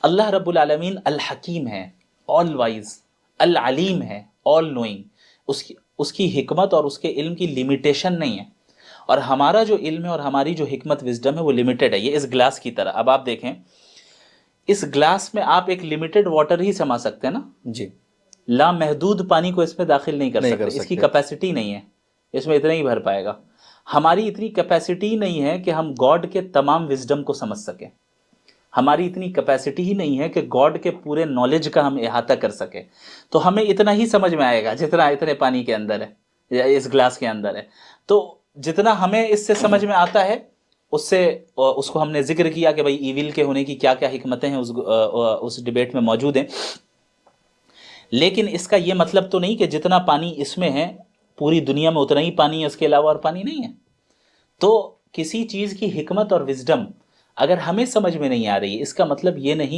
اللہ رب العالمین الحکیم ہے، آل وائز، العلیم ہے، آل نوئنگ، اس کی حکمت اور اس کے علم کی لمیٹیشن نہیں ہے، اور ہمارا جو علم ہے اور ہماری جو حکمت وزڈم ہے وہ لمیٹڈ ہے. یہ اس گلاس کی طرح، اب آپ دیکھیں اس گلاس میں آپ ایک لمیٹڈ واٹر ہی سما سکتے ہیں نا جی، لامحدود پانی کو اس میں داخل نہیں کر سکتے، اس کی کیپیسٹی نہیں ہے، اس میں اتنا ہی بھر پائے گا. ہماری اتنی کیپیسٹی نہیں ہے کہ ہم گاڈ کے تمام وزڈم کو سمجھ سکیں، ہماری اتنی کیپیسٹی ہی نہیں ہے کہ گاڈ کے پورے نالج کا ہم احاطہ کر سکیں. تو ہمیں اتنا ہی سمجھ میں آئے گا جتنا اتنے پانی کے اندر ہے یا اس گلاس کے اندر ہے. تو جتنا ہمیں اس سے سمجھ میں آتا ہے اس کو ہم نے ذکر کیا کہ بھائی ایویل کے ہونے کی کیا کیا حکمتیں ہیں اس ڈیبیٹ میں موجود ہیں. لیکن اس کا یہ مطلب تو نہیں کہ جتنا پانی اس میں ہے پوری دنیا میں اتنا ہی پانی ہے، اس کے علاوہ اور پانی نہیں ہے. تو کسی چیز کی حکمت اور وزڈم اگر ہمیں سمجھ میں نہیں آ رہی ہے، اس کا مطلب یہ نہیں